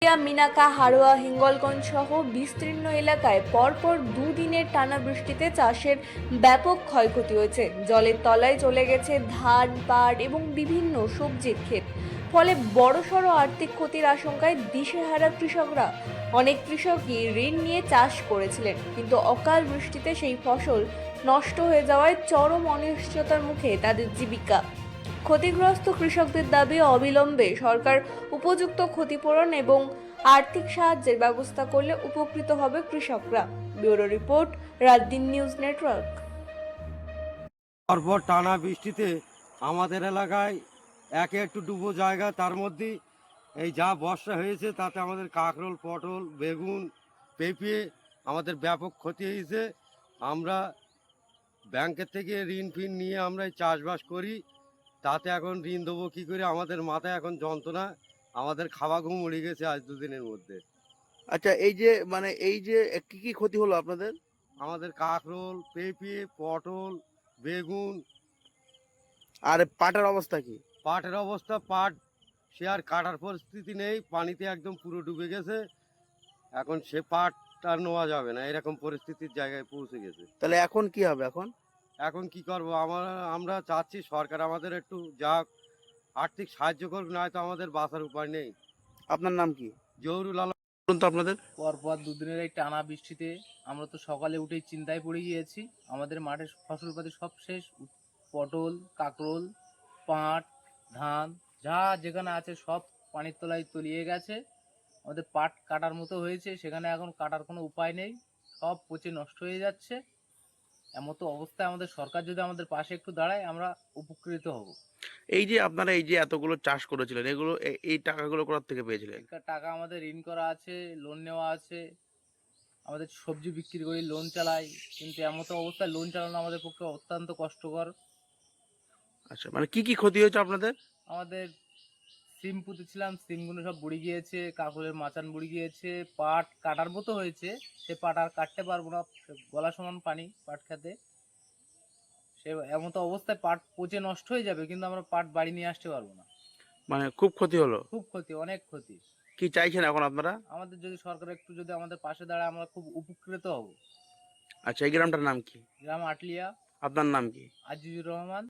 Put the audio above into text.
মিনাকা, হাড়োয়া, হিঙ্গলগঞ্জ সহ বিস্তীর্ণ এলাকায় পরপর দুদিনের টানা বৃষ্টিতে চাষের ব্যাপক ক্ষয়ক্ষতি হয়েছে। জলের তলায় চলে গেছে ধান, পাট এবং বিভিন্ন সবজির ক্ষেত। ফলে বড়সড় আর্থিক ক্ষতির আশঙ্কায় দিশেহারা কৃষকরা। অনেক কৃষকই ঋণ নিয়ে চাষ করেছিলেন, কিন্তু অকাল বৃষ্টিতে সেই ফসল নষ্ট হয়ে যাওয়ায় চরম অনিশ্চয়তার মুখে তাদের জীবিকা। ক্ষতিগ্রস্ত কৃষকদের দাবি, অবিলম্বে সরকার উপযুক্ত ক্ষতিপূরণ এবং আর্থিক সাহায্যের ব্যবস্থা করলে উপকৃত হবে কৃষকরা। Bureau report, রাতদিন news network. পরপর টানা বৃষ্টিতে আমাদের এলাকায় একে একটু ডুবো জায়গা, তার মধ্যে এই যা বর্ষা হয়েছে তাতে আমাদের কাঁকরোল, পটল, বেগুন, পেঁপে আমাদের ব্যাপক ক্ষতি হয়েছে। আমরা ব্যাংকের থেকে ঋণ ফিন নিয়ে আমরা এই চাষবাস করি, তাতে এখন ঋণ দেবো কী করে? আমাদের মাথায় এখন যন্ত্রণা, আমাদের খাওয়া ঘুম উড়ে গেছে আজ দুদিনের মধ্যে। আচ্ছা, এই যে কি কি ক্ষতি হলো আপনাদের? আমাদের কাঁকরোল, পেঁপে, পটল, বেগুন। আর পাটের অবস্থা কি? পাটের অবস্থা, পাট সে আর কাটার পরিস্থিতি নেই, পানিতে একদম পুরো ডুবে গেছে। এখন সে পাট আর নেওয়া যাবে না, এরকম পরিস্থিতির জায়গায় পৌঁছে গেছে। তাহলে এখন কি হবে? এখন কি করব? আমরা চাচ্ছি সরকার আমাদের একটু যা আর্থিক সাহায্য করুক, নয়তো আমাদের বাঁচার উপায় নেই। আপনার নাম কি? জহুরুল আলম। বলুন তো আপনাদের। পরপর দুদিনের এই টানা বৃষ্টিতে আমরা তো সকালে উঠেই চিন্তায় পড়ে গিয়েছি। আমাদের মাঠের ফসলপাতি সব শেষ। পটল, কাঁকরোল, পাট, ধান যা যেখানে আছে সব পানির তলায় তলিয়ে গেছে। আমাদের পাট কাটার মতো হয়েছে, সেখানে এখন কাটার কোনো উপায় নেই, সব পচে নষ্ট হয়ে যাচ্ছে। এমতো অবস্থায় আমাদের সরকার যদি আমাদের পাশে একটু দাঁড়ায়, আমরা উপকৃত হব। এই যে আপনারা এই যে এতগুলো চাষ করেছিলেন, এগুলো এই টাকাগুলো কোথা থেকে পেয়েছিলেন? একটা টাকা আমাদের ঋণ করা আছে, লোন নেওয়া আছে। আমাদের সবজি বিক্রি করি, লোন চালাই, কিন্তু এমতো অবস্থায় লোন চালানো আমাদের পক্ষে অত্যন্ত কষ্টকর। আচ্ছা, মানে কি কি ক্ষতি হয়েছে আপনাদের? আমাদের সিম পুঁতেছিলাম, সিমগুলো সব বুড়ে গিয়েছে, কাকুরের মাচান বুড়ে গিয়েছে, পাট কাটার মতো হয়েছে, সে পাট আর কাটতে পারবো না, গলা সমান পানি পাট খেতে। সে এমতো অবস্থায় পাট পচে নষ্ট হয়ে যাবে, কিন্তু আমরা পাট বাড়ি নিয়ে আসতে পারবো না। মানে খুব ক্ষতি হলো। খুব ক্ষতি, অনেক ক্ষতি। কি চাইছেন এখন আপনারা? আমাদের যদি সরকার একটু যদি আমাদের পাশে দাঁড়ায়, আমরা খুব উপকৃত হব। আচ্ছা, এই গ্রামটার নাম কি? গ্রাম আটলিয়া। আপনার নাম কি? আজিজুর রহমান।